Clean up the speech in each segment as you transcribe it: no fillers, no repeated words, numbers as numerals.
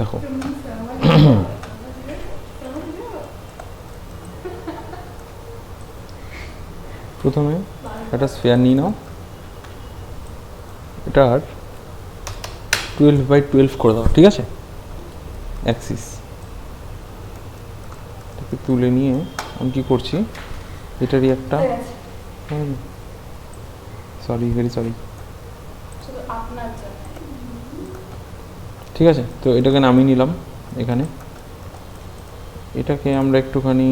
দেখো প্রথমে একটা স্ফিয়ার নিয়ে নাও, এটার 12/12 করে দাও, ঠিক আছে? অ্যাক্সিস এটাকে তুলে নিয়ে আমি কি করছি, এটারই একটা সরি ভেরি সরি, ঠিক আছে? তো এটাকে নামিয়ে নিলাম এখানে। এটাকে আমরা একটুখানি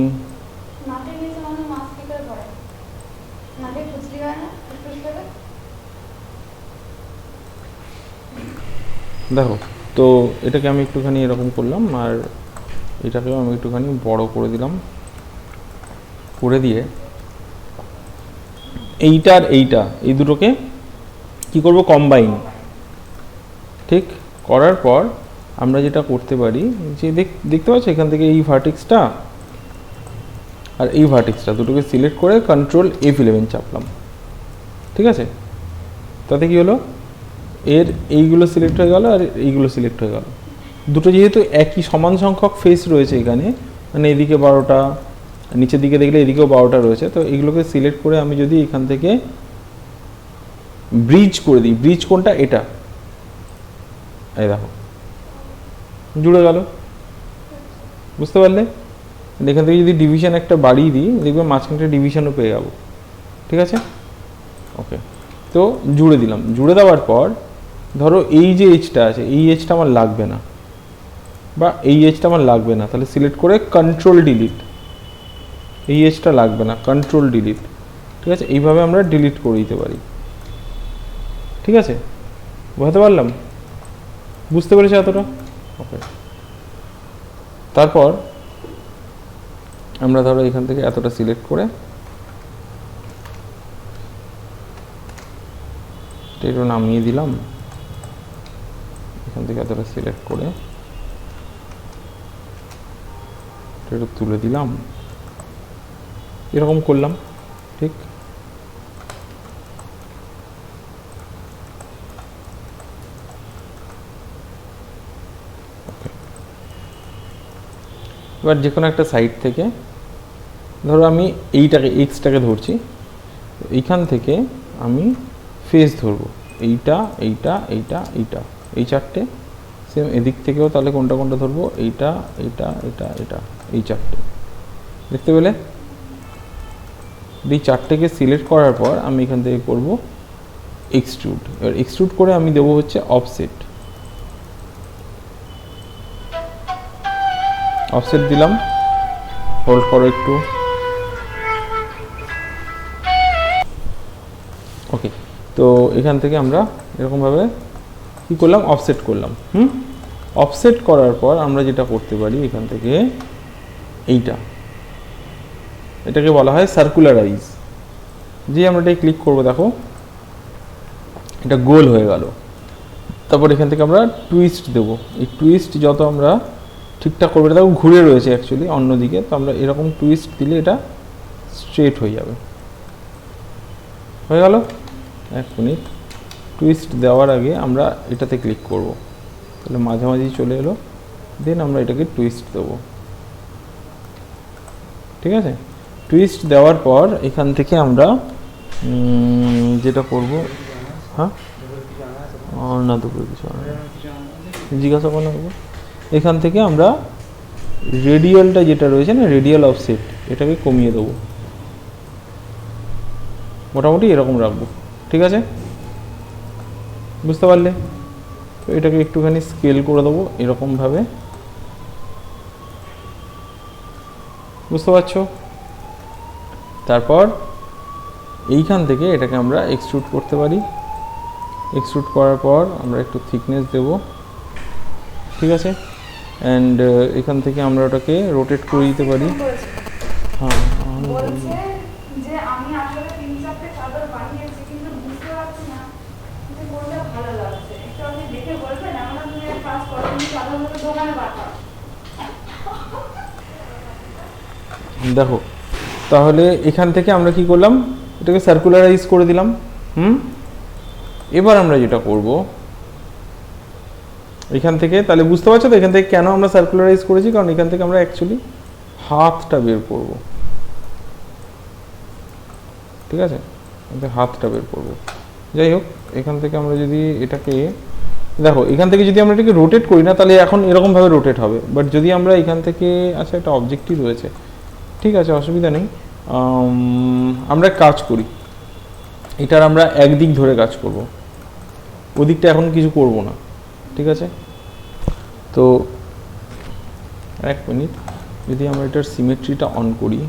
দেখো, তো এটাকে আমি একটুখানি এরকম করলাম, আর এটাকেও আমি একটুখানি বড় করে দিলাম, করে দিয়ে এইটা আর এইটা, এই দুটোকে কি করব, কম্বাইন। ঠিক করার পর আমরা যেটা করতে পারি, যে দেখতে পাচ্ছ এখান থেকে এই ভার্টেক্সটা আর এই ভার্টেক্সটা দুটোকে সিলেক্ট করে কন্ট্রোল F11 চাপলাম, ঠিক আছে? তাতে কি হলো, এর এইগুলো সিলেক্ট হয়ে গেল আর এইগুলো সিলেক্ট হয়ে গেল। দুটো যেহেতু একই সমান সংখ্যক ফেস রয়েছে এখানে, মানে এদিকে 12টা, নিচের দিকে দেখলে এদিকেও 12টা রয়েছে, তো এইগুলোকে সিলেক্ট করে আমি যদি এখান থেকে ব্রিজ করে দিই, ব্রিজ কোনটা, এটা, এই দেখো জুড়ে গেল, বুঝতে পারলে? এখান থেকে যদি ডিভিশন একটা বাড়িয়ে দিই, দেখবে মাঝখানটা ডিভিশনও পেয়ে যাবো, ঠিক আছে? ওকে, তো জুড়ে দিলাম। জুড়ে দেওয়ার পর ধরো এই যে এজটা আছে, এই এজটা আমার লাগবে না, বা এই এজটা আমার লাগবে না, তাহলে সিলেক্ট করে কন্ট্রোল ডিলিট, এই এজটা লাগবে না, কন্ট্রোল ডিলিট, ঠিক আছে? এইভাবে আমরা ডিলিট করে দিতে পারি, ঠিক আছে? বুঝতে পারলাম? বুঝতে পেরেছি এতটা? ওকে, তারপর আমরা ধরো এখান থেকে এতটা সিলেক্ট করে এটা নামিয়ে দিলাম, এখান থেকে এতটা সিলেক্ট করে এটা তুলে দিলাম, এরকম করলাম, ঠিক? এবার যে কোনো একটা সাইড থেকে ধরো আমি এইটাকে এক্সটাকে ধরছি, এইখান থেকে আমি ফেস ধরবো, এইটা এইটা এইটা এইটা, এই চারটে। সেম এদিক থেকেও তাহলে কোনটা কোনটা ধরবো, এইটা এইটা এটা এটা, এই চারটে, দেখতে পেলে? এই চারটেকে সিলেক্ট করার পর আমি এখান থেকে করব এক্সট্রুড। এবার এক্সট্রুড করে আমি দেবো হচ্ছে অফসেট, অফসেট দিলাম, হোল্ড করো একটু, ওকে। তো এখান থেকে আমরা এরকমভাবে কী করলাম, অফসেট করলাম। অফসেট করার পর আমরা যেটা করতে পারি, এখান থেকে এইটা, এটাকে বলা হয় সার্কুলারাইজ। যে আমরা এটাই ক্লিক করবো, দেখো এটা গোল হয়ে গেল। তারপর এখান থেকে আমরা টুইস্ট দেবো, এই টুইস্ট যত আমরা ঠিকঠাক করবো, এটা দেখো ঘুরে রয়েছে অ্যাকচুয়ালি অন্যদিকে, তো আমরা এরকম টুইস্ট দিলে এটা স্ট্রেট হয়ে যাবে। হয়ে গেল। এক মিনিট, টুইস্ট দেওয়ার আগে আমরা এটাতে ক্লিক করব, তাহলে মাঝামাঝি চলে এলো, দেন আমরা এটাকে টুইস্ট দেবো, ঠিক আছে? টুইস্ট দেওয়ার পর এখান থেকে আমরা যেটা করব, হ্যাঁ না দুপুরে কিছু জিজ্ঞাসা করা হবে, এখান থেকে আমরা রেডিয়ালটা যেটা রয়েছে না, রেডিয়াল অফসেট, এটাকে কমিয়ে দেবো, মোটামুটি এরকম রাখবো, ঠিক আছে? বুঝতে পারলে? তো এটাকে একটুখানি স্কেল করে দেবো এরকমভাবে, বুঝতে পারছো? তারপর এইখান থেকে এটাকে আমরা এক্সট্রুড করতে পারি, এক্সট্রুড করার পর আমরা একটু থিকনেস দেব, ঠিক আছে? অ্যান্ড এখান থেকে আমরা ওটাকে রোটেট করে দিতে পারি। হ্যাঁ, দেখো তাহলে এখান থেকে আমরা কি করলাম, এটাকে সার্কুলারাইজ করে দিলাম। এবার আমরা যেটা করব, এখান থেকে তাহলে বুঝতে পারছো তো এখান থেকে কেন আমরা সার্কুলারাইজ করেছি, কারণ এখান থেকে আমরা অ্যাকচুয়ালি হাতটা বের করব, ঠিক আছে, হাতটা বের করব। যাই হোক, এখান থেকে আমরা যদি এটাকে দেখো, এখান থেকে যদি আমরা এটাকে রোটেট করি না তাহলে এখন এরকমভাবে রোটেট হবে, বাট যদি আমরা এখান থেকে, আচ্ছা একটা অবজেক্টিভ রয়েছে, ঠিক আছে অসুবিধা নেই, আমরা কাজ করি, এটার আমরা একদিক ধরে কাজ করব, ওদিকটা এখন কিছু করব না, ঠিক আছে। তো এক মিনিট, যদি আমরা এটার সিমেট্রিটা অন করি,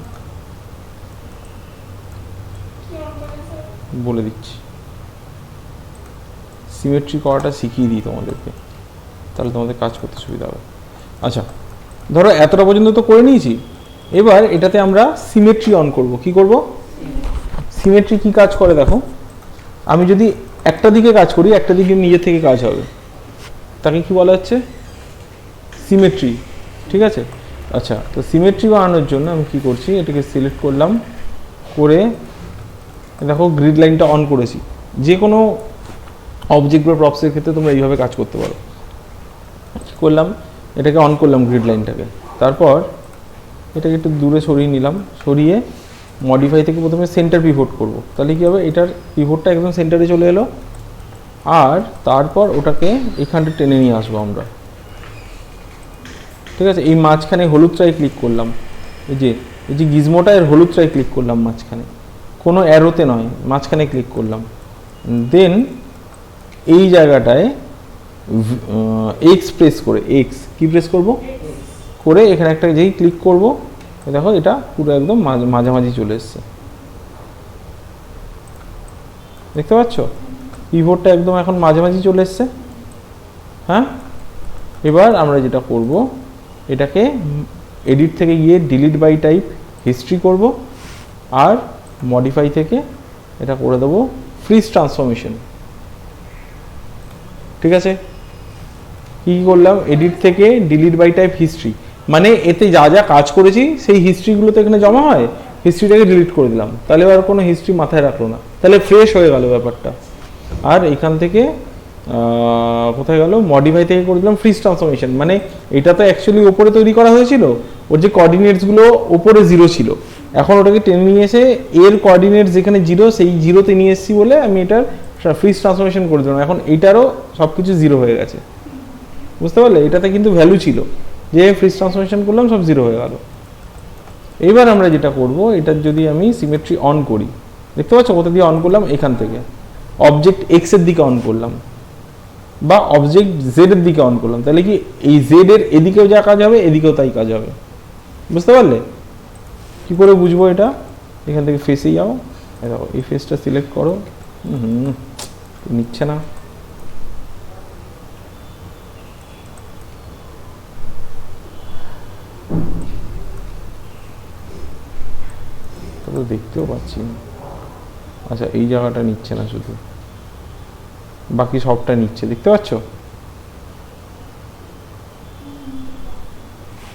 বলে দিচ্ছি, সিমেট্রি করাটা শিখিয়ে দিই তোমাদেরকে, তাহলে তোমাদের কাজ করতে সুবিধা হবে। আচ্ছা ধরো এতটা পর্যন্ত তো করে নিয়েছি, এবার এটাতে আমরা সিমেট্রি অন করব। কি করব? সিমেট্রি কি কাজ করে দেখো, আমি যদি একটা দিকে কাজ করি, একটা দিকে নিজে থেকে কাজ হবে, তাকে কি বলা হচ্ছে? সিমেট্রি, ঠিক আছে। আচ্ছা, তো সিমেট্রি বানানোর জন্য আমি কি করছি, এটাকে সিলেক্ট করলাম, করে দেখো গ্রিড লাইনটা অন করেছি। যে কোনো অবজেক্ট বা প্রপসের ক্ষেত্রে তোমরা এইভাবে কাজ করতে পারো। কি করলাম, এটাকে অন করলাম গ্রিড লাইনটাকে, তারপর এটাকে একটু দূরে সরিয়ে নিলাম, সরিয়ে মডিফাই থেকে প্রথমে সেন্টার পিভট করব। তাহলে কি হবে, এটার পিভটটা একদম সেন্টারে চলে এলো, আর তারপর ওটাকে এখানটা টেনে নিয়ে আসবো আমরা, ঠিক আছে। এই মাঝখানে হলুদটায় ক্লিক করলাম, এই যে গিজমোটা এর হলুদটায় ক্লিক করলাম মাঝখানে, কোনো অ্যারোতে নয়, মাঝখানে ক্লিক করলাম। দেন এই জায়গাটায় এক্স প্রেস করে, এক্স কি প্রেস করব, করে এখানে একটা যেই ক্লিক করব, দেখো এটা পুরো একদম মাঝামাঝি চলে এসছে, দেখতে পাচ্ছ পিভটটা একদম এখন মাঝামাঝি চলে এসছে। হ্যাঁ, এবার আমরা যেটা করব, এটাকে এডিট থেকে গিয়ে ডিলিট বাই টাইপ হিস্ট্রি করব, আর মডিফাই থেকে এটা করে দেবো ফ্রিজ ট্রান্সফরমেশন, ঠিক আছে। কি করলাম, এডিট থেকে ডিলিট বাই টাইপ হিস্ট্রি, মানে এতে যা যা কাজ করেছি সেই হিস্ট্রিগুলো তো এখানে জমা হয়, হিস্ট্রিটাকে ডিলিট করে দিলাম, তাহলে আর কোনো হিস্ট্রি মাথায় রাখলো না, তাহলে ফ্রেশ হয়ে গেল ব্যাপারটা। আর এখান থেকে কোথায় গেল, মডিফাই থেকে করে দিলাম ফ্রিজ ট্রান্সফরমেশন, মানে এটা তো অ্যাকচুয়ালি ওপরে তৈরি করা হয়েছিল, ওর যে কোঅর্ডিনেটসগুলো ওপরে 0 ছিল, এখন ওটাকে টেনে নিয়ে এসে এর কোঅর্ডিনেটস যেখানে 0 সেই 0-তে নিয়ে এসেছি বলে আমি এটার ফ্রিজ ট্রান্সফরমেশন করে দিলাম, এখন এইটারও সব কিছু 0 হয়ে গেছে, বুঝতে পারলে। এটাতে কিন্তু ভ্যালু ছিল, যে ফ্রিজ ট্রান্সফরমেশন করলাম সব 0 হয়ে গেল। এবার আমরা যেটা করব, এটার যদি আমি সিমেট্রি অন করি, দেখতে পাচ্ছ কোথা দিয়ে অন করলাম, এখান থেকে অবজেক্ট এক্স এর দিকে অন করলাম, বা অবজেক্ট জেড এর দিকে অন করলাম, তাহলে কি এই জেড এর এদিকেও যা কাজ হবে এদিকেও তাই কাজ হবে, বুঝতে পারলে। কি করে বুঝবো এটা, এখান থেকে ফেসে যাও, দেখো এই ফেসটা সিলেক্ট করো, নিচ্ছে না, তো দেখতেও পাচ্ছি না। আচ্ছা এই জায়গাটা নিচ্ছে না, শুধু বাকি সবটা নিচ্ছে, দেখতে পাচ্ছ,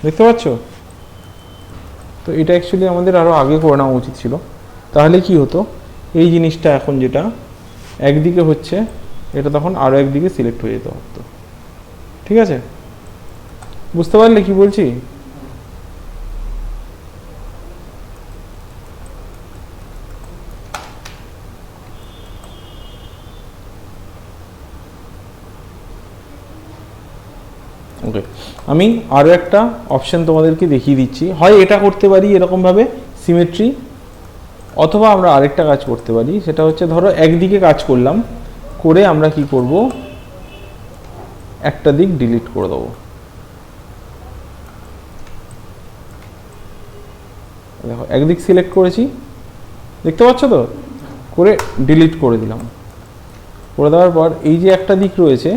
দেখতে পাচ্ছ। তো এটা অ্যাকচুয়ালি আমাদের আরো আগে করে নেওয়া উচিত ছিল, তাহলে কি হতো, এই জিনিসটা এখন যেটা একদিকে হচ্ছে এটা তখন আরো একদিকে সিলেক্ট হয়ে যেতে হতো, ঠিক আছে, বুঝতে পারলে কি বলছি। ওকে, আমি আরও একটা অপশন তোমাদেরকে দেখিয়ে দিচ্ছি, হয় এটা করতে পারি এরকমভাবে সিমেট্রি, অথবা আমরা আরেকটা কাজ করতে পারি, সেটা হচ্ছে ধরো একদিকে কাজ করলাম, করে আমরা কি করব, একটা দিক ডিলিট করে দেবো, দেখো একদিক সিলেক্ট করেছি, দেখতে পাচ্ছ তো, করে ডিলিট করে দিলাম, করে দেওয়ার পর এই যে একটা দিক রয়েছে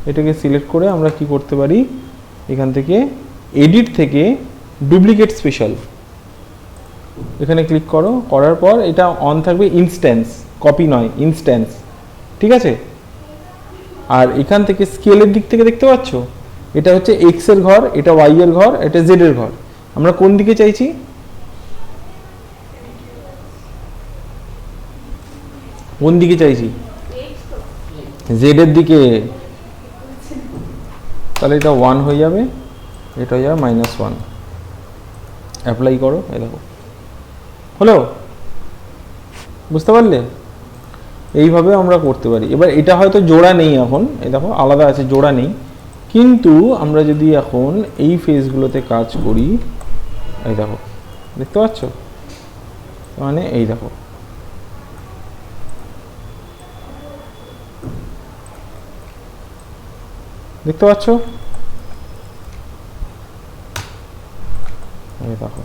এটাকে সিলেক্ট করে আমরা কি করতে পারি, এখান থেকে এডিট থেকে ডুপ্লিকেট স্পেশাল, এখানে ক্লিক করো, করার পর এটা অন থাকবে ইনস্ট্যান্স, কপি নয় ইনস্ট্যান্স, ঠিক আছে। আর এখান থেকে স্কেলের দিক থেকে দেখতে পাচ্ছ, এটা হচ্ছে এক্স এর ঘর, এটা ওয়াই এর ঘর, এটা জেড এর ঘর, আমরা কোন দিকে চাইছি, কোন দিকে চাইছি, জেড এর দিকে, তাহলে এটা 1 হয়ে যাবে, এটা হয়ে যাবে -1। অ্যাপ্লাই করো, এই দেখো হলো, বুঝতে পারলে? এইভাবে আমরা করতে পারি। এবার এটা হয়তো জোড়া নেই এখন, এই দেখো আলাদা আছে, জোড়া নেই, কিন্তু আমরা যদি এখন এই ফেজগুলোতে কাজ করি, এই দেখো দেখতে পাচ্ছ, মানে এই দেখো দেখতে পাচ্ছ, এই দেখো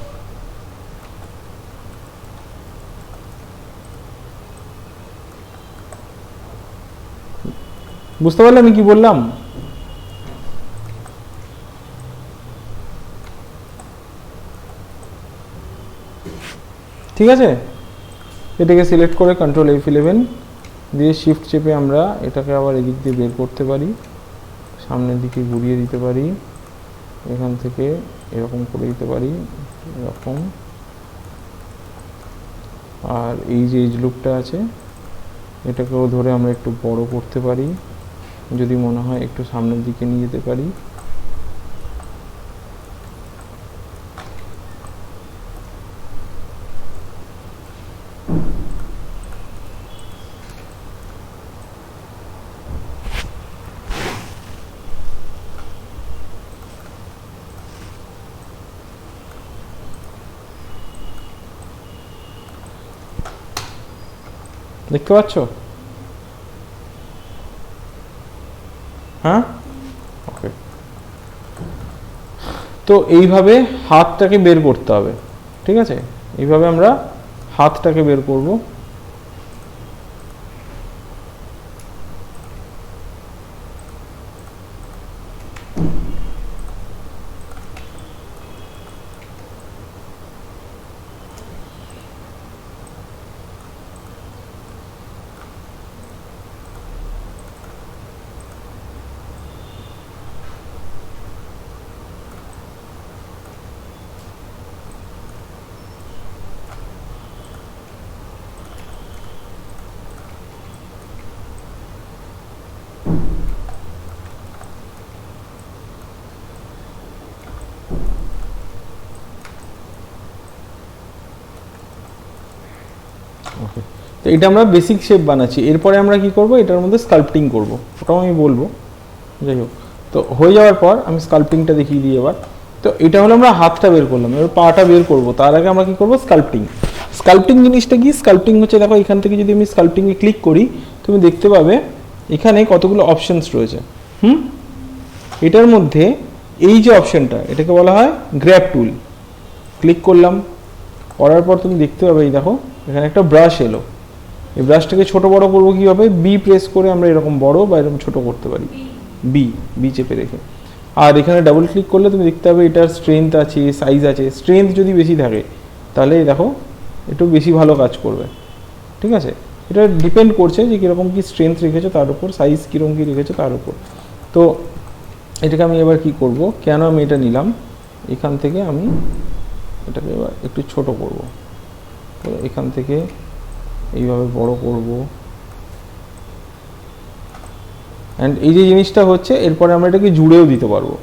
বুঝতে পারলে আমি কি বললাম? ঠিক আছে, এটাকে সিলেক্ট করে কন্ট্রোল F11 দিয়ে শিফট চেপে আমরা এটাকে আবার এদিক দিয়ে বের করতে পারি, সামনের দিকে ঘুরিয়ে দিতে পারি, এখান থেকে এরকম করে দিতে পারি, এরকম। আর এই যে এজ লুপটা আছে এটাকেও ধরে আমরা একটু বড় করতে পারি, যদি মনে হয় একটু সামনের দিকে নিয়ে যেতে পারি। দেখতে পাচ্ছ? হ্যাঁ, ওকে। তো এইভাবে হাতটাকে বের করতে হবে, ঠিক আছে? এইভাবে আমরা হাতটাকে বের করব। ওকে, তো এটা আমরা বেসিক শেপ বানাচ্ছি, এরপরে আমরা কি করব, এটার মধ্যে স্কাল্পটিং করব, ওটাও আমি বলবো। যাই হোক, তো হয়ে যাওয়ার পর আমি স্কাল্পটিংটা দেখিয়ে দিই এবার। তো এটা হলো আমরা হাতটা বের করলাম, এবার পাটা বের করব, তার আগে আমরা কি করব, স্কাল্পটিং। স্কাল্পটিং জিনিসটা কি? স্কাল্পটিং হচ্ছে, দেখো এখান থেকে যদি আমি স্কাল্পটিংয়ে ক্লিক করি, তুমি দেখতে পাবে এখানে কতগুলো অপশনস রয়েছে। এটার মধ্যে এই যে অপশনটা, এটাকে বলা হয় গ্র্যাব টুল। ক্লিক করলাম, করার পর তুমি দেখতে পাবে এই দেখো এখানে একটা ব্রাশ এলো। এই ব্রাশটাকে ছোট বড় করবো কীভাবে, বি প্রেস করে আমরা এরকম বড় বা এরকম ছোট করতে পারি, বি চেপে রেখে। আর এখানে ডাবল ক্লিক করলে তুমি দেখতে পাবে এটার স্ট্রেংথ আছে, সাইজ আছে। স্ট্রেংথ যদি বেশি থাকে তাহলে দেখো একটু বেশি ভালো কাজ করবে, ঠিক আছে? এটা ডিপেন্ড করছে যে কীরকম কী স্ট্রেংথ রেখেছো তার উপর, সাইজ কীরকম কী রেখেছো তার উপর। তো এটাকে আমি এবার কি করব, কেন আমি এটা নিলাম, এখান থেকে আমি এটাকে এবার একটু ছোট করব। তো এখান থেকে এইভাবে বড় করব। অ্যান্ড এই যে জিনিসটা হচ্ছে, এরপরে আমরা এটাকে জুড়েও দিতে পারবো।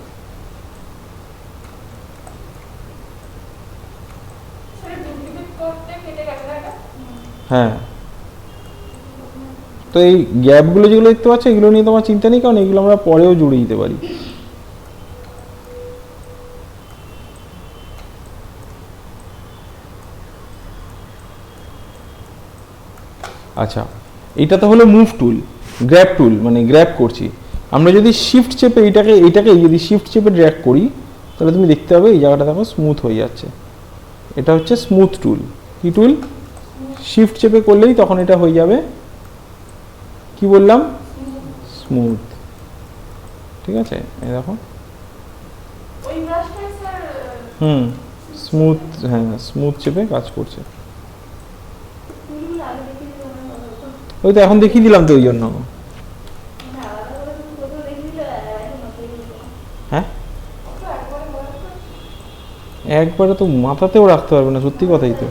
হ্যাঁ, তো এই গ্যাপগুলো যেগুলো দেখতে পাচ্ছ এগুলো নিয়ে তোমার চিন্তা নেই, কারণ এগুলো আমরা পরেও জুড়ে দিতে পারি। আচ্ছা, এটা তো হলো মুভ টুল, গ্র্যাব টুল মানে গ্র্যাব করছি। আমরা যদি শিফট চেপে এইটাকে যদি শিফট চেপে ড্র্যাগ করি, তাহলে তুমি দেখতে পাবে এই জায়গাটা দেখো স্মুথ হয়ে যাচ্ছে। এটা হচ্ছে স্মুথ টুল। কি টুল? শিফট চেপে করলেই তখন এটা হয়ে যাবে, কি বললাম, স্মুথ। ঠিক আছে, এই দেখো স্মুথ, হ্যাঁ স্মুথ চেপে কাজ করছে। ওই তো এখন দেখিয়ে দিলাম তো, ওই জন্য। হ্যাঁ, একবারে তো মাথাতেও রাখতে পারবে না, সত্যি কথাই তো।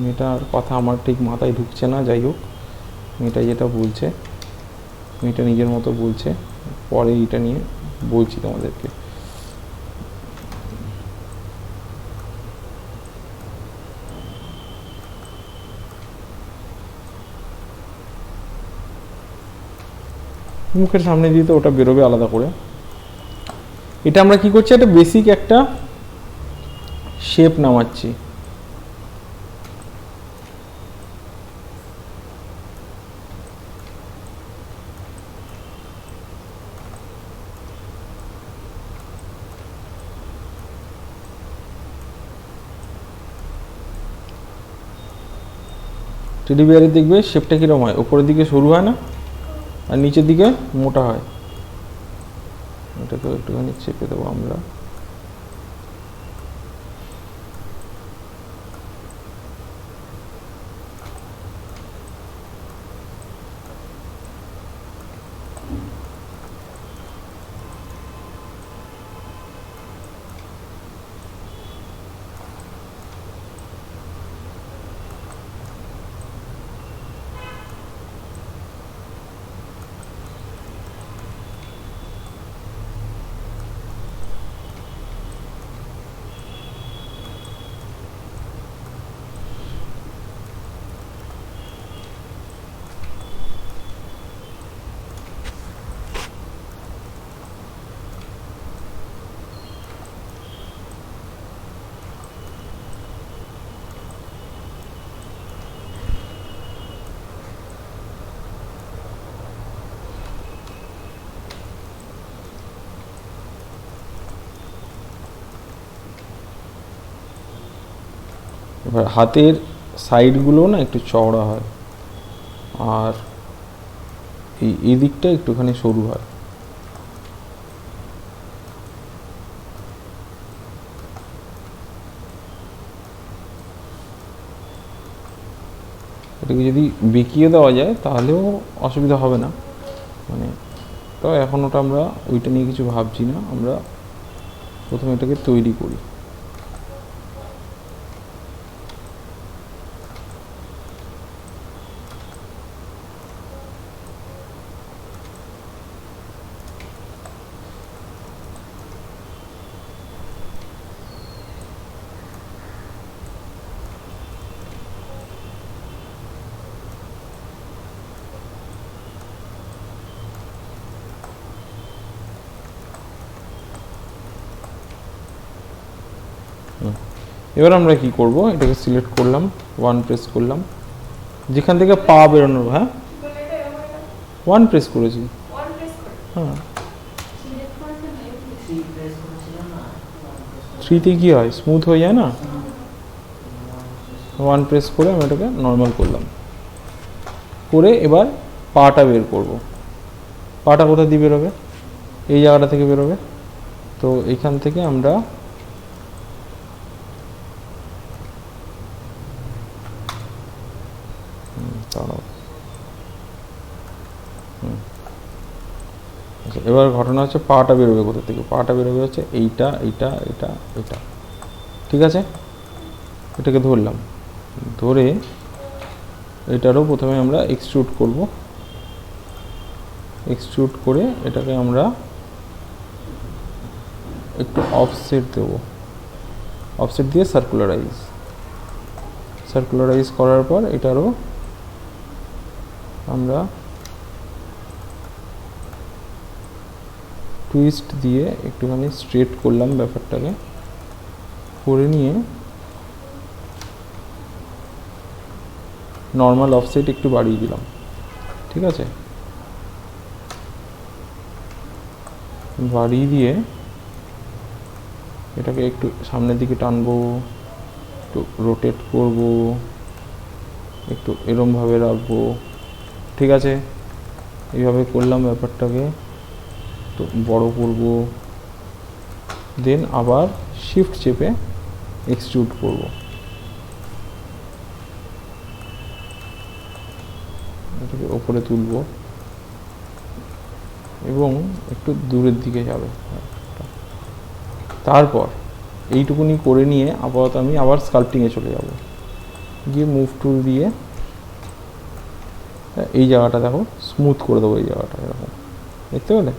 মেয়েটার কথা আমার ঠিক মাথায় ঢুকছে না, যাই হোক মেয়েটা যেটা বলছে, মেয়েটা নিজের মতো বলছে, পরে এটা নিয়ে বলছি তোমাদেরকে। মুখের সামনে দিয়ে তো ওটা বেরোবে আলাদা করে। এটা আমরা কি করছি, একটা বেসিক একটা শেপ নামাচ্ছি। টেডি বিয়ারের দেখবে শেপটা কীরকম হয়, উপরের দিকে সরু হয় না আর নিচের দিকে মোটা হয়। এটাকে একটুখানি চেপে দেবো আমরা। এবার হাতের সাইডগুলো না একটু চওড়া হয় আর এই দিকটা একটুখানি সরু হয়। এটাকে যদি বেঁকিয়ে দেওয়া যায় তাহলেও অসুবিধা হবে না, মানে তো এখন ওটা আমরা ওইটা নিয়ে কিছু ভাবছি না, আমরা প্রথমে এটাকে তৈরি করি। এবার আমরা কি করব, এটাকে সিলেক্ট করলাম, ওয়ান প্রেস করলাম, যেখান থেকে পা বেরোনোর, হ্যাঁ ওয়ান প্রেস করেছি, হ্যাঁ থ্রিতে কি হয় স্মুথ হয়ে যায় না, ওয়ান প্রেস করে আমি এটাকে নর্মাল করলাম, করে এবার পাটা বের করব। পাটা কোথা দিয়ে বেরোবে, এই জায়গাটা থেকে বেরোবে। তো এখান থেকে আমরা এবার ঘটনা হচ্ছে পাটা বেরোবে কোথা থেকে, পাটা বেরোবে হচ্ছে এইটা এইটা এটা এটা, ঠিক আছে। এটাকে ধরলাম, ধরে এটারও প্রথমে আমরা এক্সট্রুড করব, এক্সট্রুড করে এটাকে আমরা একটু অফসেট দেব, অফসেট দিয়ে সার্কুলারাইজ, সার্কুলারাইজ করার পর এটারও আমরা টুইস্ট দিয়ে একটুখানি স্ট্রেট করলাম ব্যাপারটাকে, করে নিয়ে নর্মাল অফসেট একটু বাড়িয়ে দিলাম, ঠিক আছে। বাড়িয়ে দিয়ে এটাকে একটু সামনের দিকে টানবো, একটু রোটেট করব, একটু এরমভাবে রাখবো, ঠিক আছে। এইভাবে করলাম ব্যাপারটাকে, একটু বড় করব, দেন আবার শিফট চেপে এক্সট্রুড করব। এটাকে ওপরে তুলব এবং একটু দূরের দিকে যাবে। তারপর এইটুকুনি করে নিয়ে আপাতত আমি আবার স্কাল্পটিংয়ে চলে যাব, গিয়ে মুভ টুল দিয়ে এই জায়গাটা দেখো স্মুথ করে দেবো, এই জায়গাটা এরকম, দেখতে পেলে?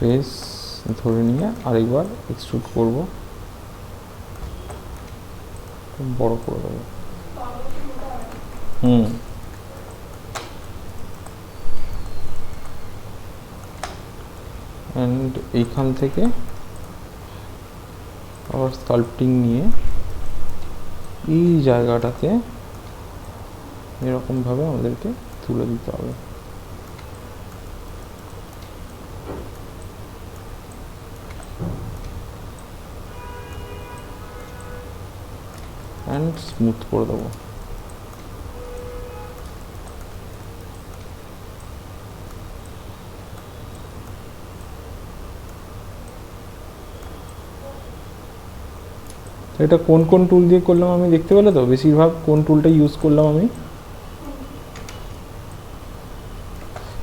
ফেস ধরে নিয়ে আরেকবার এক্সট্রুড করব, বড় করে দেবো। অ্যান্ড এইখান থেকে আবার স্কাল্পটিং নিয়ে এই জায়গাটাতে এরকমভাবে আমাদেরকে তুলে দিতে হবে। অ্যান্ড স্মুথ করে দেবো। এটা কোন কোন টুল দিয়ে করলাম আমি দেখতে পেলে তো? বেশিরভাগ কোন টুলটা ইউজ করলাম আমি?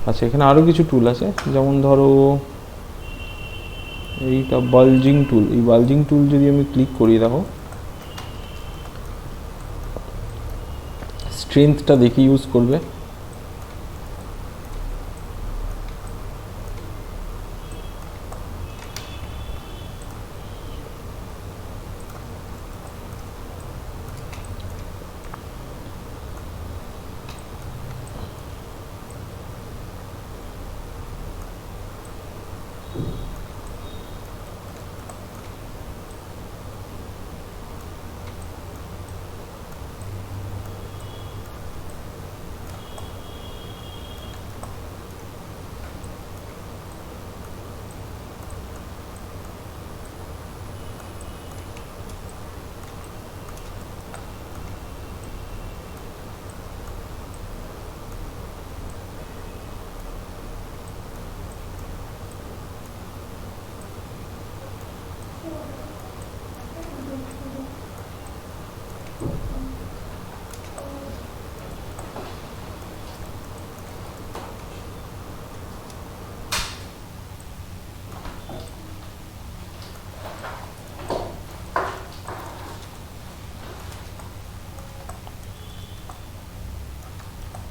আচ্ছা, এখানে আরও কিছু টুল আছে, যেমন ধরো এইটা বালজিং টুল। এই বালজিং টুল যদি আমি ক্লিক করি, দেখো স্ট্রেংথটা দেখে ইউজ করবে।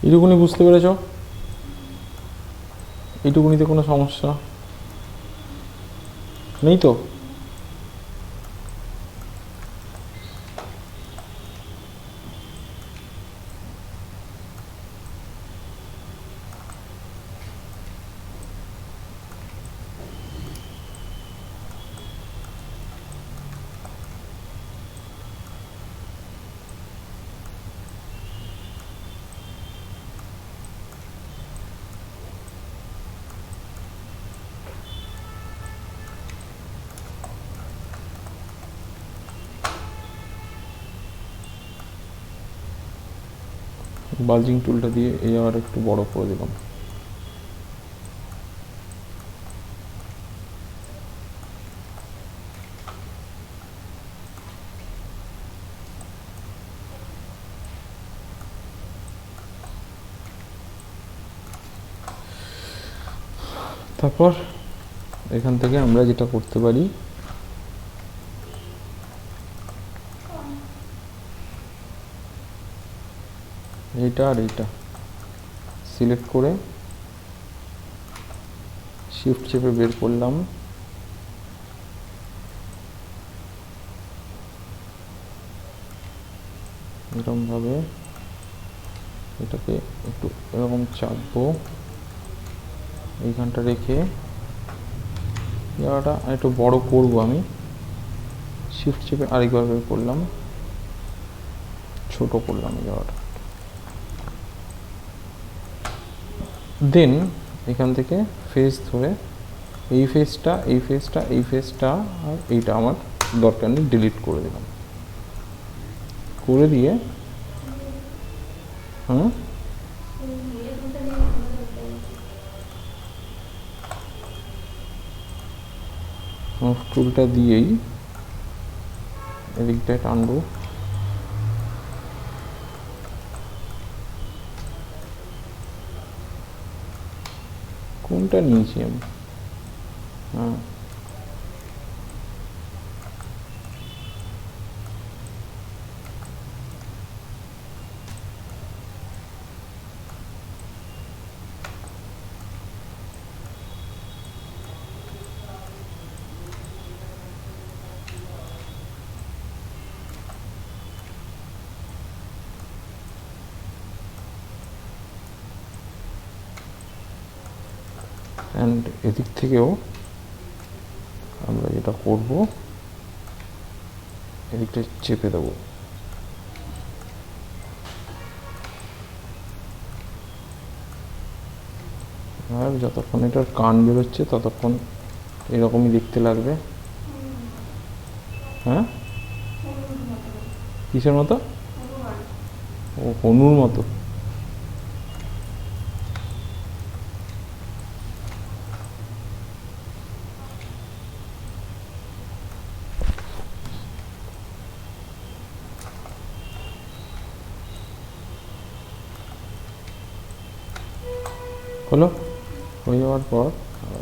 এইটুকুনি বুঝতে পেরেছ? এইটুকুনিতে কোনো সমস্যা নেই তো? বালজিং টুলটা দিয়ে এই আবার একটু বড় করে দিলাম। তারপর এখান থেকে আমরা যেটা করতে পারি, এইটা আর এইটা সিলেক্ট করে শিফট চেপে বের করলাম। এরকমভাবে এটাকে একটু এরকম চাপবো, এইখানটা রেখে জায়গাটা একটু বড় করব আমি। শিফট চেপে আরেকবার বের করলাম, ছোট করলাম এই জায়গাটা। দেন এখান থেকে ফেস ধরে এই ফেসটা, এই ফেসটা, এই ফেসটা আর এইটা আমার দরকার নেই, ডিলিট করে দিলাম। করে দিয়ে টুলটা দিয়েই এদিকটায় টানবো। কোনটা নিয়েছি আমি? হ্যাঁ, অ্যান্ড এদিক থেকেও আমরা যেটা করব, এদিকটা চেপে দেবো। আর যতক্ষণ এটার কান বেরোচ্ছে ততক্ষণ এরকমই দেখতে লাগবে। হ্যাঁ, কিসের মতো? ও হনুর মতো। হলো, হয়ে যাওয়ার পর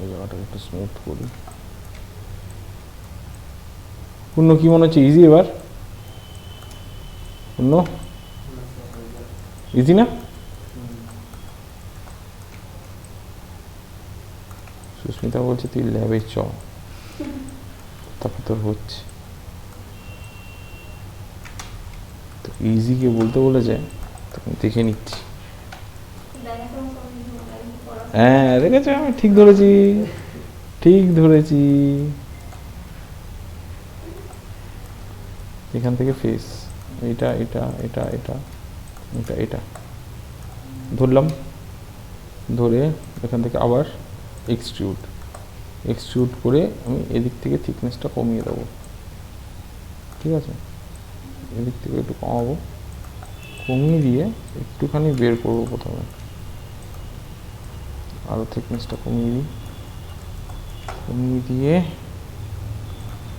ওই জায়গাটাকে একটু স্মুথ করি। পূর্ণ কি মনে হচ্ছে ইজি? এবার পূর্ণ ইজি না? সুস্মিতা বলছে তুই ল্যাবে চ, তারপর তোর হচ্ছে। তো ইজি কে বলতে বলেছে, তখন দেখে নিচ্ছি। হ্যাঁ দেখেছো, আমি ঠিক ধরেছি, ঠিক ধরেছি। এখান থেকে ফেস, এটা এটা এটা এটা এটা এটা ধরলাম, ধরে এখান থেকে আবার এক্সট্রুড, এক্সট্রুড করে আমি এদিক থেকে থিকনেসটা কমিয়ে দেবো। ঠিক আছে, এদিক থেকে একটু কমাবো, কমিয়ে দিয়ে একটুখানি বের করবো প্রথমে, আরও থিকনেসটা কমিয়ে দিই, কমিয়ে দিয়ে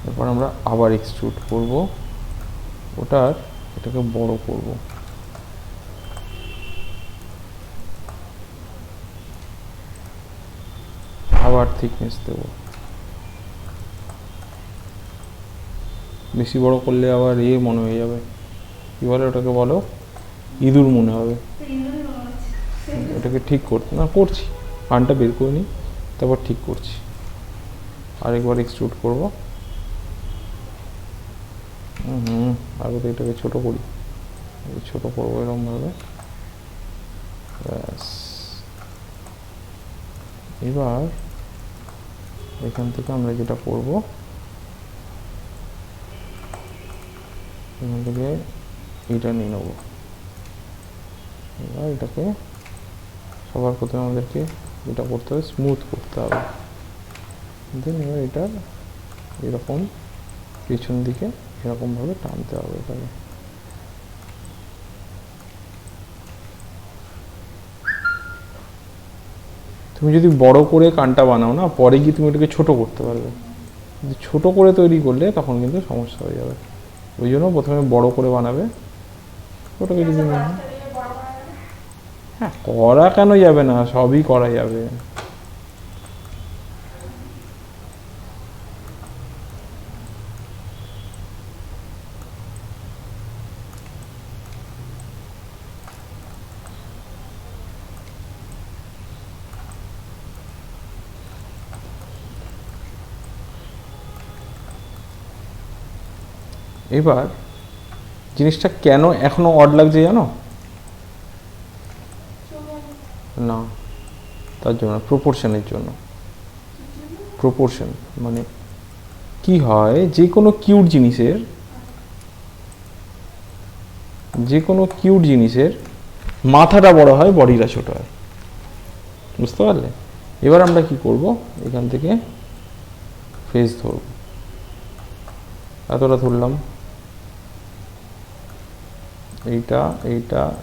এরপর আমরা আবার এক্সট্রুড করব, ওটার এটাকে বড় করব। আবার থিকনেস দেব। বেশি বড় করলে আবার মনে হয়ে যাবে, কি বলে ওটাকে, বলো ইঁদুর মনে হবে। এটাকে ঠিক করতে না, করছি, কানটা বের করে নিই, তারপর ঠিক করছি। আরেকবার এক্সট্রুড করবো। আগে তো এটাকে ছোট করি, ছোট করবো এরকমভাবে। ব্যাস, এবার এখান থেকে আমরা যেটা করব, এখান থেকে এটা নিয়ে নেব। এবার এটাকে সবার প্রথমে আমাদেরকে যেটা করতে হবে, স্মুথ করতে হবে। দেন এবার এটা এরকম পেছন দিকে এরকমভাবে টানতে হবে এটাকে। তুমি যদি বড় করে কানটা বানাও না, পরে গিয়ে তুমি এটাকে ছোট করতে পারবে। যদি ছোট করে তৈরি করলে তখন কিন্তু সমস্যা হয়ে যাবে। ওই জন্য প্রথমে বড় করে বানাবে। ওটাকে যদি হ্যাঁ, করা কেন যাবে না, সবই করা যাবে। এবার জিনিসটা কেন এখনো অড লাগছে জানো? না, তার জন্য প্রপোর্শনের জন্য। প্রপোর্শন মানে কি হয়, যে কোনো কিউট জিনিসের মাথাটা বড় হয়, বডিটা ছোট হয়, বুঝতে পারলে? এবার আমরা কি করব, এখান থেকে ফেস ধরব, এতটা ধরলাম,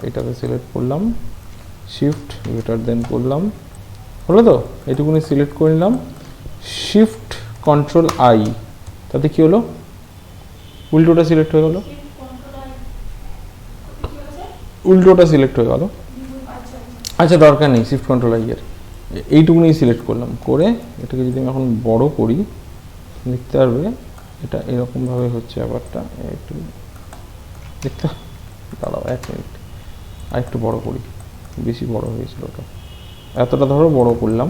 এইটাকে সিলেক্ট করলাম, শিফট গ্রেটার দেন করলাম, হলো তো? এইটুকুনি সিলেক্ট করে নিলাম, শিফট কন্ট্রোল আই, তাতে কি হলো, উল্টোটা সিলেক্ট হয়ে গেল, উল্টোটা সিলেক্ট হয়ে গেল। আচ্ছা দরকার নেই শিফট কন্ট্রোল আই এর, এইটুকুনি সিলেক্ট করলাম, করে এটাকে যদি আমি এখন বড় করি দেখতে পারবে এটা এরকমভাবে হচ্ছে ব্যাপারটা। একটু দেখতে দাঁড়াও 1 মিনিট, আর একটু বড় করি, বেশি বড় হয়েছিল ওটা, এতটা ধরো বড় করলাম,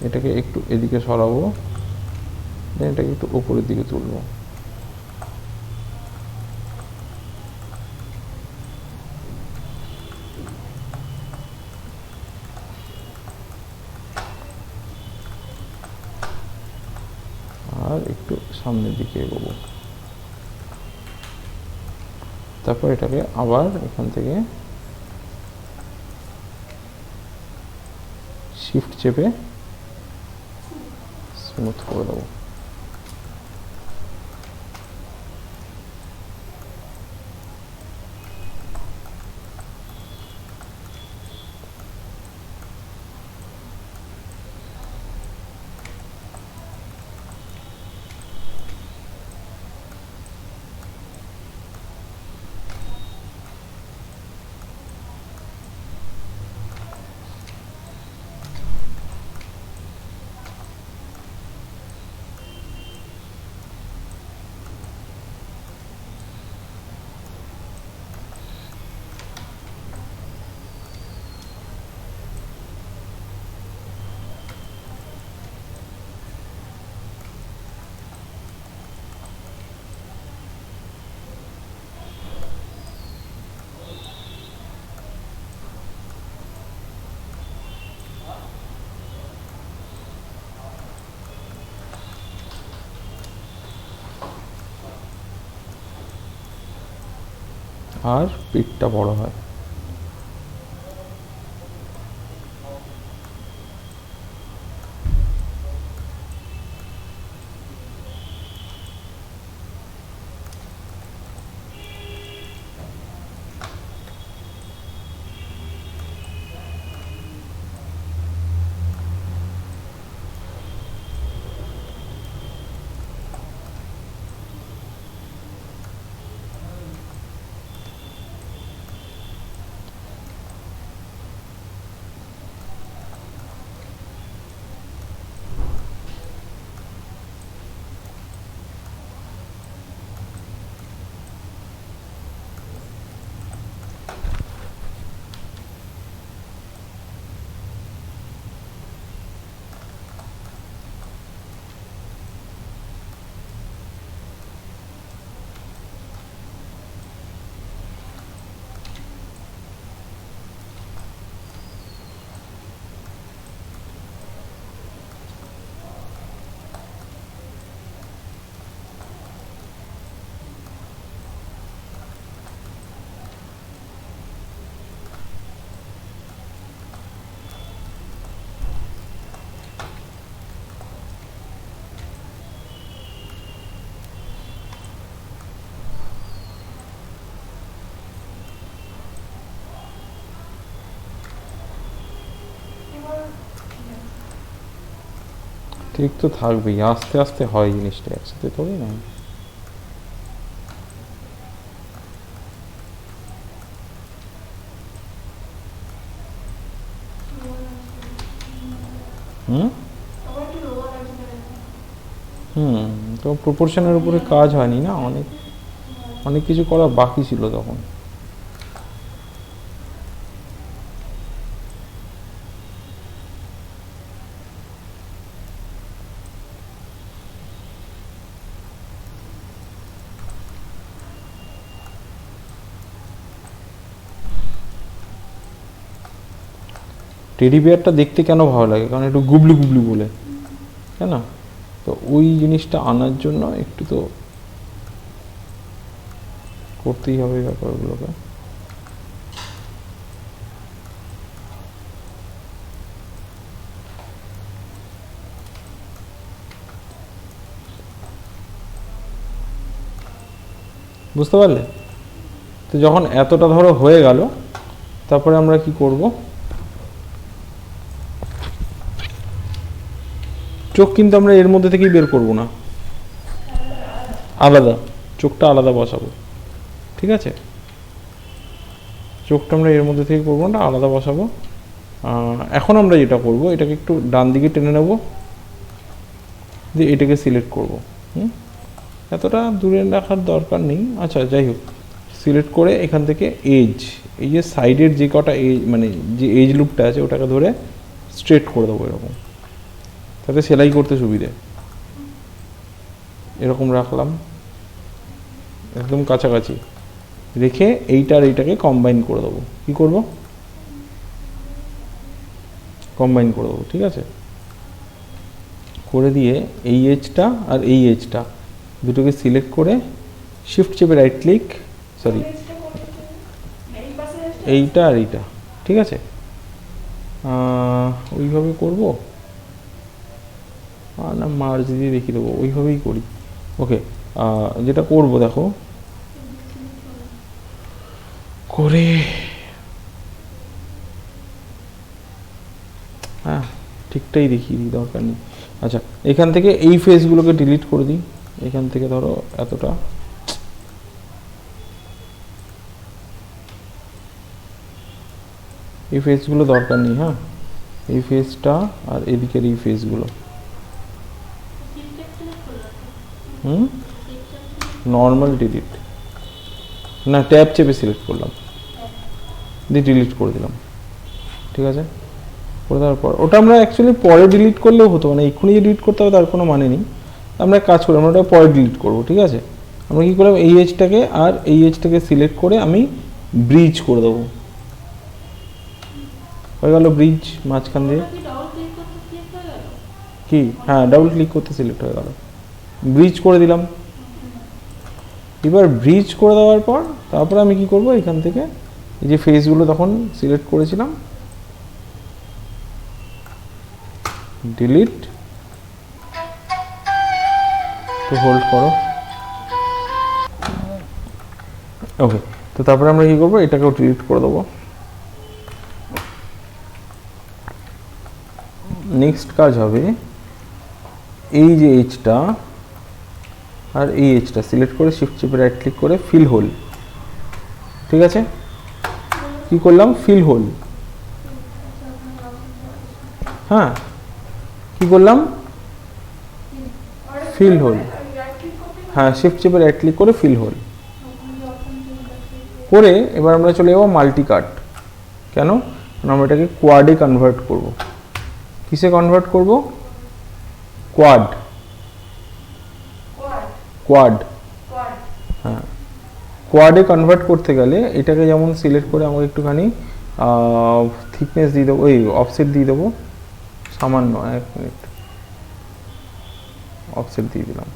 এটাকে একটু এদিকে সরাবো, দেন এটাকে একটু উপরের দিকে তুলবো, আর একটু সামনের দিকে এগোবো, তারপর এটাকে আবার এখান থেকে শিফট চেপে স্মুথ করে দেবো। আর পিঠটা বড় হয়। ঠিক তো থাকবেই, আস্তে আস্তে হয় জিনিসটা, একসাথে থোড়ি না। হুম হুম তো প্রপোর্শনের উপরে কাজ হয়নি না, অনেক অনেক কিছু করা বাকি ছিল তখন। টেডি বিয়ারটা দেখতে কেন ভালো লাগে, কারণ একটু গুবলু গুবলু বলে, তাই না? তো ওই জিনিসটা আনার জন্য একটু তো করতেই হবে ব্যাপারগুলোকে। বুঝতে পারলে? তো যখন এতটা ধরো হয়ে গেল, তারপরে আমরা কি করব, চোখ কিন্তু আমরা এর মধ্যে থেকেই বের করব না, আলাদা, চোখটা আলাদা বসাবো, ঠিক আছে? চোখটা আমরা এর মধ্যে থেকে করবো না, আলাদা বসাবো। এখন আমরা যেটা করব, এটাকে একটু ডান দিকে টেনে নেব, দিয়ে এটাকে সিলেক্ট করব। এতটা দূরে রাখার দরকার নেই, আচ্ছা যাই হোক, সিলেক্ট করে এখান থেকে এজ, এই যে সাইডের যে কটা এজ, মানে যে এজ লুপটা আছে ওটাকে ধরে স্ট্রেট করে দেবো এরকম, তাতে সেলাই করতে সুবিধে। এরকম রাখলাম একদম কাছাকাছি রেখে এইটা আর এইটাকে কম্বাইন করে দেবো। কি করব, কম্বাইন করে দেবো, ঠিক আছে? করে দিয়ে এই এজটা আর এই এজটা দুটোকে সিলেক্ট করে শিফট চেপে রাইট ক্লিক, সরি এইটা আর এইটা, ঠিক আছে? ওইভাবে করব না মার্জ দিয়ে দেখিয়ে দেবো, ওইভাবেই করি। ওকে, যেটা করব দেখো, করে হ্যাঁ ঠিকটাই দেখিয়ে দিই, দরকার নেই। আচ্ছা, এখান থেকে এই ফেসগুলোকে ডিলিট করে দিই, এখান থেকে ধরো এতটা, এই ফেসগুলো দরকার নেই। হ্যাঁ, এই ফেসটা আর এদিকের এই ফেসগুলো, নর্মাল ডিলিট না, ট্যাব চেপে সিলেক্ট করলাম, দিয়ে ডিলিট করে দিলাম, ঠিক আছে? করে দেওয়ার পর ওটা আমরা অ্যাকচুয়ালি পরে ডিলিট করলেও হতো, মানে এক্ষুনি যে ডিলিট করতে হবে তার কোনো মানে নেই। আমরা কাজ করি, আমরা ওটা পরে ডিলিট করবো, ঠিক আছে? আমরা কী করলাম, এই এজটাকে আর এই এজটাকে সিলেক্ট করে আমি ব্রিজ করে দেবো, হয়ে গেল ব্রিজ মাঝখান দিয়ে। কি, হ্যাঁ ডাবল ক্লিক করতে সিলেক্ট হয়ে গেল, ব্রিজ করে দিলাম। এবার ব্রিজ করে দেওয়ার পর তারপরে আমি কি করব, এখান থেকে এই যে ফেসগুলো তখন সিলেক্ট করেছিলাম, ডিলিট, তো হোল্ড করো, ওকে। তো তারপরে আমরা কি করবো, এটাকেও ডিলিট করে দেবো। নেক্সট কাজ হবে, এই যে এজটা আর এই এজটা সিলেক্ট করে শিফট চেপে রাইট ক্লিক করে ফিল হোল, ঠিক আছে? কি করলাম, ফিল হোল, হ্যাঁ কি করলাম, ফিল হোল, হ্যাঁ শিফট চেপে রাইট ক্লিক করে ফিল হোল করে এবার আমরা চলে যাবো মাল্টি কাট। কেন, কারণ আমরা এটাকে কোয়াডে কনভার্ট করব। কিসে কনভার্ট করব, কোয়াড, কোয়াড, হ্যাঁ কোয়াডে কনভার্ট করতে গেলে এটাকে যেমন সিলেক্ট করে আমাকে একটুখানি থিকনেস দিয়ে দেবো, এই অফসেট দিয়ে দেবো সামান্য, 1 মিনিট, অফসেট দিয়ে দিলাম।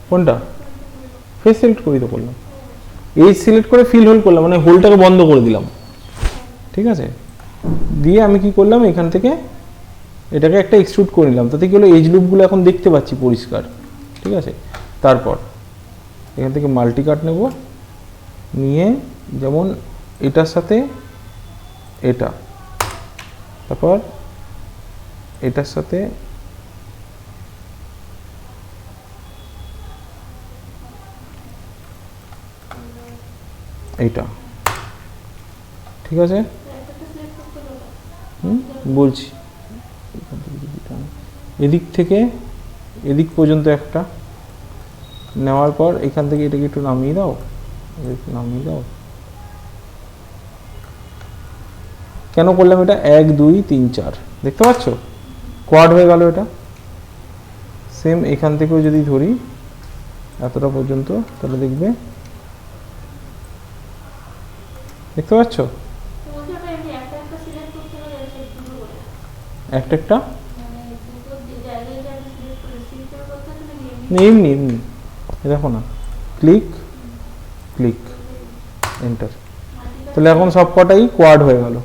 কোনটা, ফেস সিলেক্ট করি তো করলাম, এই সিলেক্ট করে ফিল হোল করলাম, মানে হোলটাকে বন্ধ করে দিলাম, ঠিক আছে? দিয়ে আমি কি করলাম, এখান থেকে এটাকে একটা এক্সট্রুড করে নিলাম, তাতে কি হলো, এজ লুপগুলো এখন দেখতে পাচ্ছি পরিষ্কার, ঠিক আছে? তারপর এখান থেকে মাল্টি কাট নেব, নিয়ে যেমন এটার সাথে এটা, তারপর এটার সাথে এইটা, ঠিক আছে? বলছি, এদিক থেকে এদিক পর্যন্ত একটা নেওয়ার পর এখান থেকে এটাকে একটু নামিয়ে দাও, নামিয়ে দাও। কেন করলাম এটা, 1 2 3 4, দেখতে পাচ্ছ কোয়াড হয়ে গেল এটা। সেম এখান থেকেও যদি ধরি এতটা পর্যন্ত, তাহলে দেখবে দেখতে পাচ্ছ একটা একটা এমনি এমনি দেখো না, ক্লিক ক্লিক এন্টার, তাহলে এখন সব কটাই কোয়াড হয়ে গেল।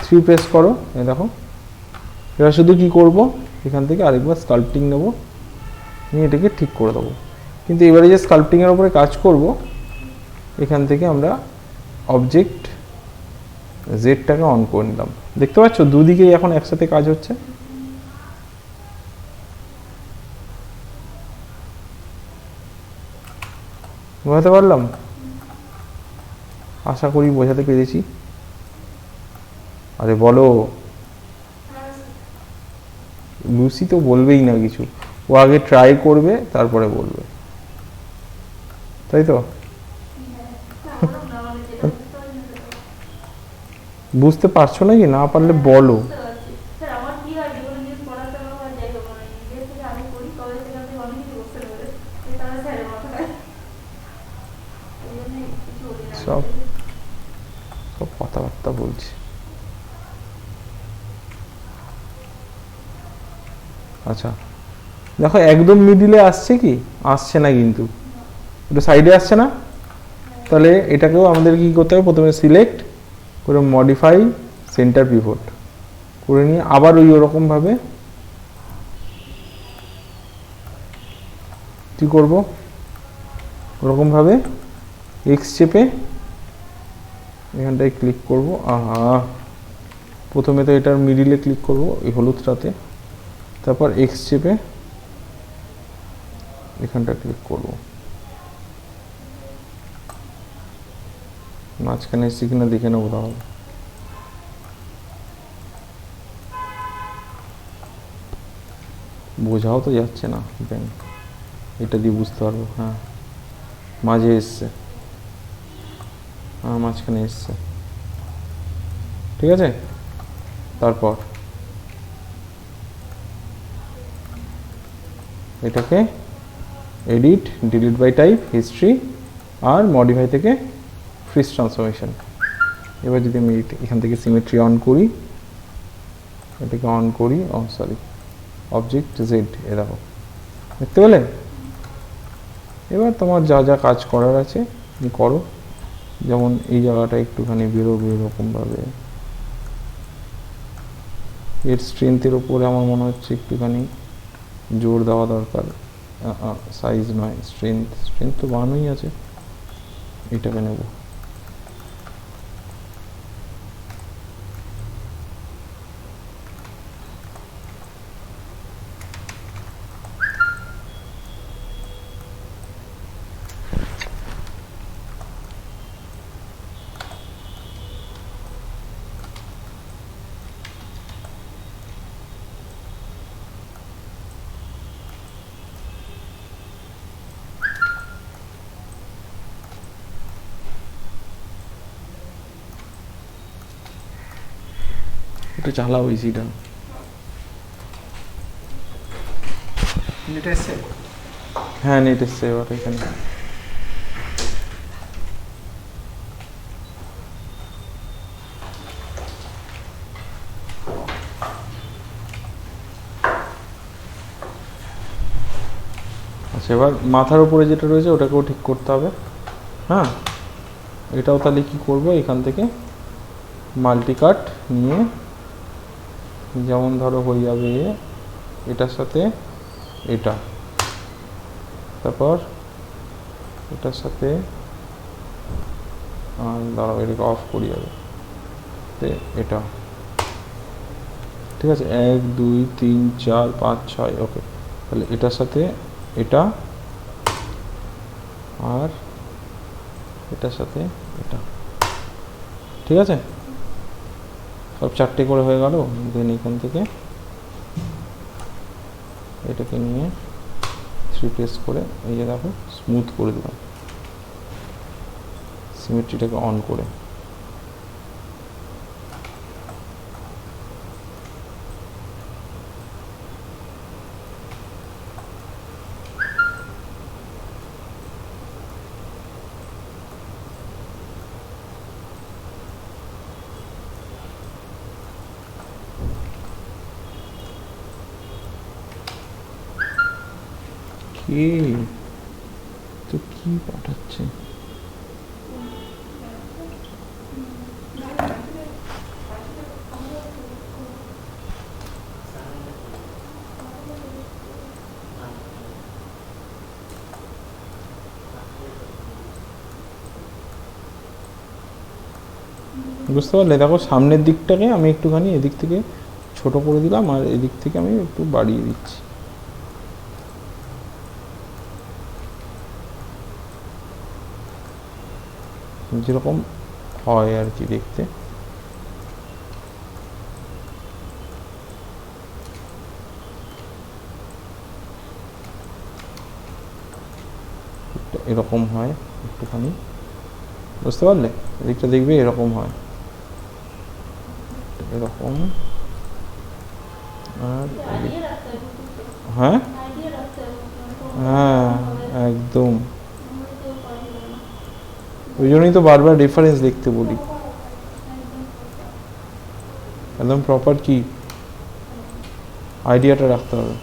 3 প্রেস করো, এই দেখো। এবার শুধু কি করব, এখান থেকে আরেকবার স্কাল্পটিং নেব, নিয়ে এটাকে ঠিক করে দেবো। কিন্তু এবারে যে স্কাল্পটিংয়ের উপরে কাজ করব, এখান থেকে আমরা অবজেক্ট জেডটাকে অন করে নিলাম। দেখতে পাচ্ছ দুদিকেই এখন একসাথে কাজ হচ্ছে। বোঝাতে পারলাম? আশা করি বোঝাতে পেরেছি। আরে বলো, লুসি তো বলবেই না কিছু, ও আগে ট্রাই করবে তারপরে বলবে, তাই তো? বুঝতে পারছো নাকি? না পারলে বলো। সব সব কথাবার্তা বলছি। আচ্ছা দেখো একদম মিডিলে আসছে কি? আসছে না, কিন্তু একটু সাইডে আসছে না? তাহলে এটাকেও আমাদের কি করতে হবে, প্রথমে সিলেক্ট করে মডিফাই সেন্টার পিভট করে নিয়ে আবার ওই ওরকমভাবে কি করব, ওরকমভাবে এক্স চেপে এখানটায় ক্লিক করব। আহা, প্রথমে তো এটার মিডিলে ক্লিক করব এই হলুদটাতে, তারপর এক্স চেপে এখানটা ক্লিক করব। মাঝখানে এসছি কিনা দেখে নেবো তাহলে। বোঝাও তো যাচ্ছে না, এটা দিয়ে বুঝতে পারবো। হ্যাঁ মাঝে এসছে, হ্যাঁ মাঝখানে এসছে, ঠিক আছে। তারপর এটাকে edit, delete by type, history আর মডিফাই থেকে ফ্রিজ ট্রান্সফরমেশন। এবার যদি আমি এখান থেকে সিমেট্রি অন করি, এটাকে অন করি, সরি অবজেক্ট জেড, এ দেখো দেখতে পেলে। এবার তোমার যা যা কাজ করার আছে করো, যেমন এই জায়গাটা একটুখানি বেরোবে এরকমভাবে। এর স্ট্রেংথের ওপরে আমার মনে হচ্ছে একটুখানি জোর দেওয়া দরকার, সাইজ নয়, স্ট্রেংথ। স্ট্রেংথ তো বানানোই আছে, এটাকে নেব। একটু চালাও এসিটা। নেট এসছে? হ্যাঁ নেট এসছে এবার এখানে। আচ্ছা এবার মাথার উপরে যেটা রয়েছে ওটাকেও ঠিক করতে হবে। হ্যাঁ এটাও তাহলে কি করব, এখান থেকে মাল্টিকাট নিয়ে, যেমন ধরো হয়ে যাবে এটার সাথে এটা, তারপর এটার সাথে দাঁড়াও এটাকে অফ করি যাবে এটা, ঠিক আছে। 1 2 3 4 5 6, ওকে। তাহলে এটার সাথে এটা আর এটার সাথে এটা, ঠিক আছে। সব 4টে করে হয়ে গেল। দেন এখান থেকে এটাকে নিয়ে 3 প্রেস করে এই যে দেখো স্মুথ করে দিলাম, সিমেট্রিটাকে অন করে। কে তো কি পাঠাচ্ছে? বুঝতে পারলে? দেখো সামনের দিকটাকে আমি একটুখানি এদিক থেকে ছোট করে দিলাম, আর এদিক থেকে আমি একটু বাড়িয়ে দিচ্ছি। যেরকম হয় আর কি দেখতে। এরকম হয় একটুখানি, বুঝতে পারলে? এদিকটা দেখবে এরকম হয়, এরকম। আর হ্যাঁ হ্যাঁ একদম, ওই জন্যই তো বারবার রেফারেন্স দেখতে বলি। একদম প্রপার কি আইডিয়াটা রাখতে হবে।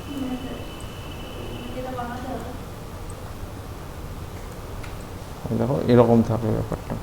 দেখো এরকম থাকে ব্যাপারটা।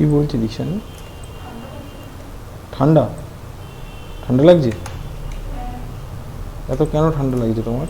কি বলছি দিশানি? ঠান্ডা ঠান্ডা লাগছে? এত কেন ঠান্ডা লাগছে তোমার?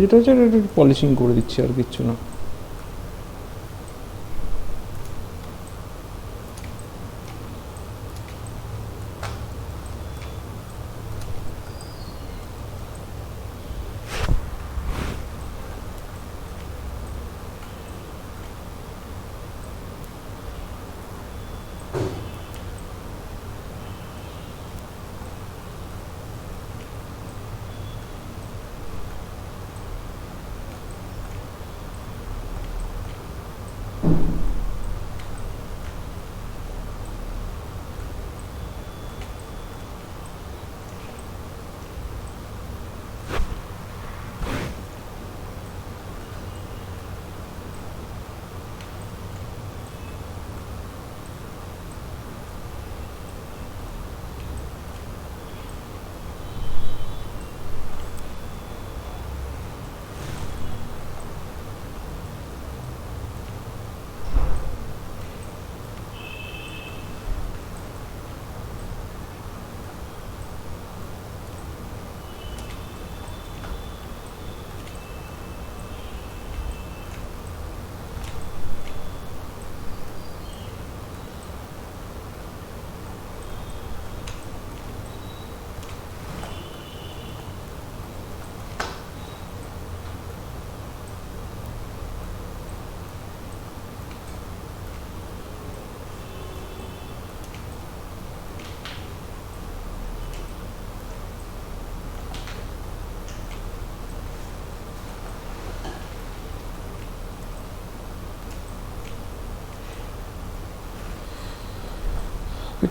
যেটা হচ্ছে একটু পলিশিং করে দিচ্ছি, আর কিচ্ছু না।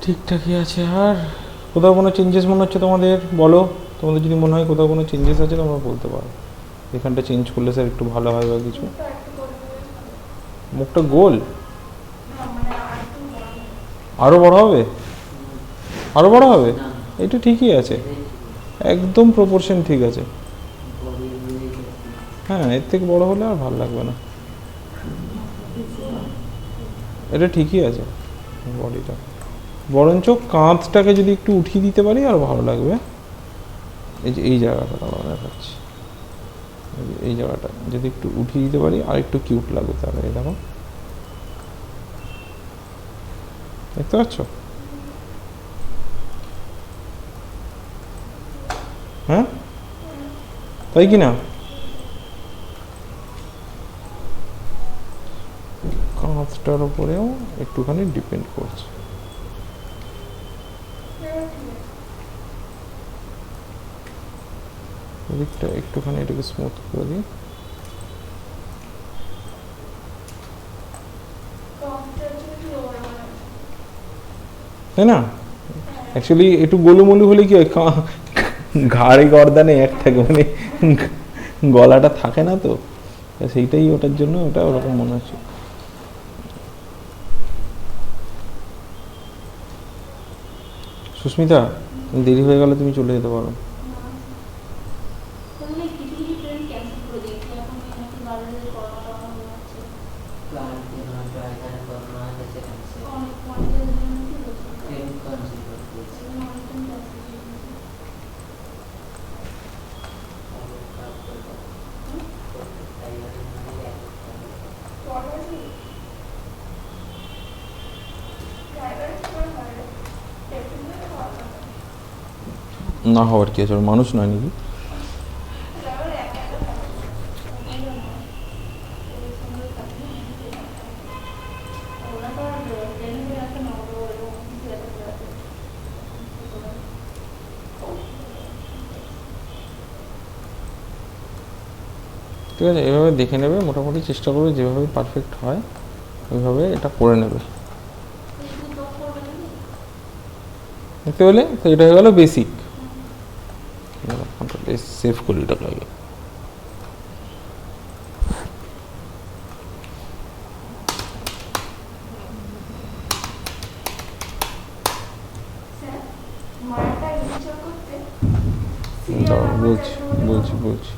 ঠিকঠাকই আছে। আর কোথাও কোনো চেঞ্জেস মনে হচ্ছে তোমাদের? বলো, তোমাদের যদি মনে হয় কোথাও কোনো চেঞ্জেস আছে তোমরা বলতে পারো, এখানটা চেঞ্জ করলে স্যার একটু ভালো হয় বা কিছু। মুখটা গোল আরও বড় হবে, আরও বড় হবে, এটা ঠিকই আছে, একদম প্রপোর্শন ঠিক আছে। হ্যাঁ, এর থেকে বড় হলে আর ভালো লাগবে না, এটা ঠিকই আছে বডিটা। বরঞ্চ কাঁধটাকে যদি একটু উঠিয়ে দিতে পারি আর ভালো লাগবে। এই যে এই জায়গাটা আমরা দেখাচ্ছি, এই জায়গাটা যদি একটু উঠিয়ে দিতে পারি আর একটু কিউট লাগবে তাহলে। এই দেখো, দেখতে পাচ্ছ? হ্যাঁ, তাই কি না? কাঁচটার উপরেও একটুখানি ডিপেন্ড করছে। এদিকটা একটুখানি এটাকে স্মুথ করে দিই। তাই না? অ্যাকচুয়ালি একটু গোলুমলু হলে কি হয়, ঘাড়ে গর্দানে এক থাকে, মানে গলাটা থাকে না তো, সেইটাই ওটার জন্য ওটা ওরকম মনে হচ্ছে। সুস্মিতা, দেরি হয়ে গেলে তুমি চলে যেতে পারো। না হওয়ার কি আছে, মানুষ নয় নাকি? ঠিক আছে, এভাবে দেখে নেবে, মোটামুটি চেষ্টা করবে যেভাবে পারফেক্ট হয় ওইভাবে এটা করে নেবে। দেখতে পেলে তো, এটা হয়ে গেল বেসিক। সেভ করি এটাকে আগে। বলছি বলছি বলছি